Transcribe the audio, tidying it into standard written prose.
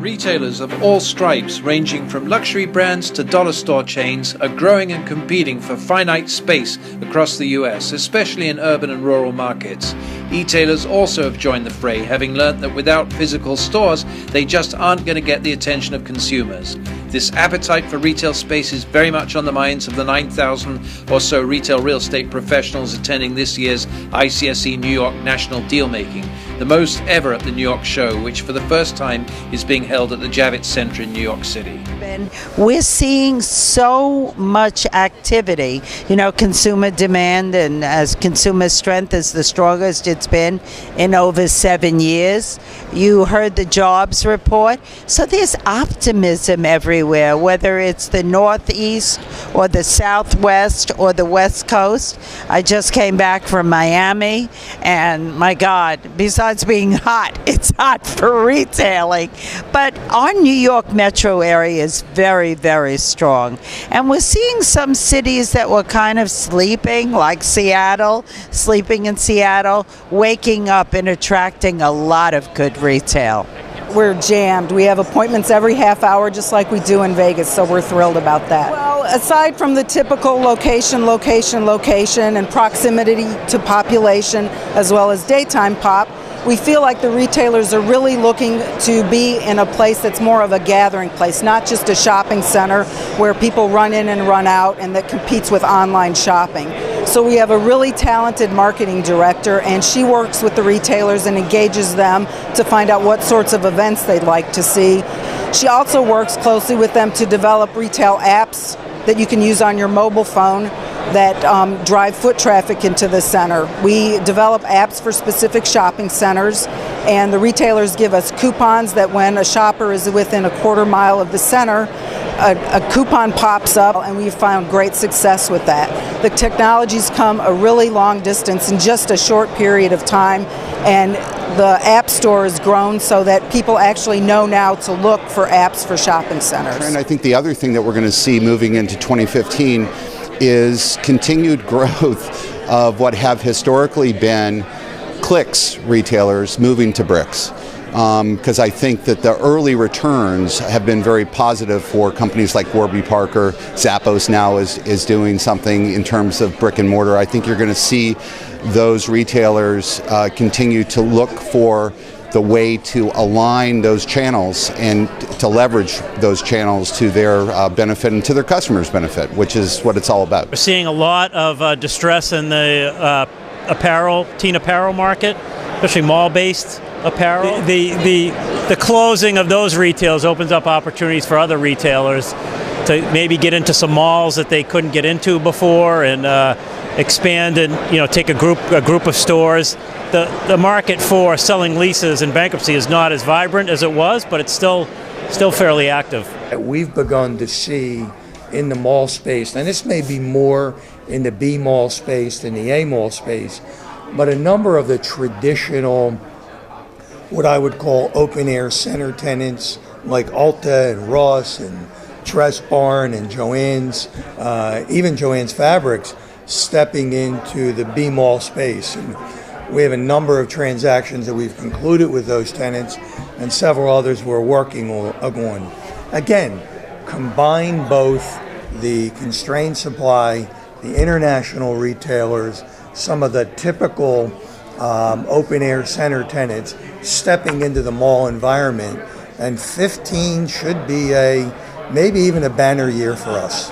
Retailers of all stripes, ranging from luxury brands to dollar store chains, are growing and competing for finite space across the US, especially in urban and rural markets. E-tailers also have joined the fray, having learnt that without physical stores, they just aren't going to get the attention of consumers. This appetite for retail space is very much on the minds of the 9,000 or so retail real estate professionals attending this year's ICSC New York National Dealmaking, the most ever at the New York show, which for the first time is being held at the Javits Center in New York City. We're seeing so much activity, consumer demand, and as consumer strength is the strongest it's been in over 7 years. You heard the jobs report. So there's optimism everywhere, whether it's the Northeast or the Southwest or the West Coast. I just came back from Miami, and my God, besides being hot, it's hot for retailing. But our New York metro area is very, very strong. And we're seeing some cities that were kind of sleeping, like Seattle, waking up and attracting a lot of good retail. We're jammed. We have appointments every half hour, just like we do in Vegas, so we're thrilled about that. Well, aside from the typical location, and proximity to population, as well as daytime pop, we feel like the retailers are really looking to be in a place that's more of a gathering place, not just a shopping center where people run in and run out and that competes with online shopping. So we have a really talented marketing director, and she works with the retailers and engages them to find out what sorts of events they'd like to see. She also works closely with them to develop retail apps that you can use on your mobile phone that drive foot traffic into the center. We develop apps for specific shopping centers, and the retailers give us coupons that when a shopper is within a quarter mile of the center, a coupon pops up, and we've found great success with that. The technology's come a really long distance in just a short period of time, and the app store has grown so that people actually know now to look for apps for shopping centers. And I think the other thing that we're going to see moving into 2015 is continued growth of what have historically been clicks retailers moving to bricks. Because I think that the early returns have been very positive for companies like Warby Parker. Zappos now is doing something in terms of brick and mortar. I think you're going to see those retailers continue to look for the way to align those channels and to leverage those channels to their benefit and to their customers' benefit, which is what it's all about. We're seeing a lot of distress in the teen apparel market, especially mall-based apparel. The closing of those retails opens up opportunities for other retailers to maybe get into some malls that they couldn't get into before, and expand and take a group of stores. The market for selling leases in bankruptcy is not as vibrant as it was, but it's still fairly active. We've begun to see in the mall space, and this may be more in the B mall space than the A mall space, but a number of the traditional, what I would call open air center tenants like Ulta and Ross and Dress Barn and Joann's, even Joann's Fabrics, stepping into the B mall space. And we have a number of transactions that we've concluded with those tenants, and several others we're working on. Again, combine both the constrained supply, the international retailers, some of the typical open air center tenants stepping into the mall environment, and 15 should be maybe even a banner year for us.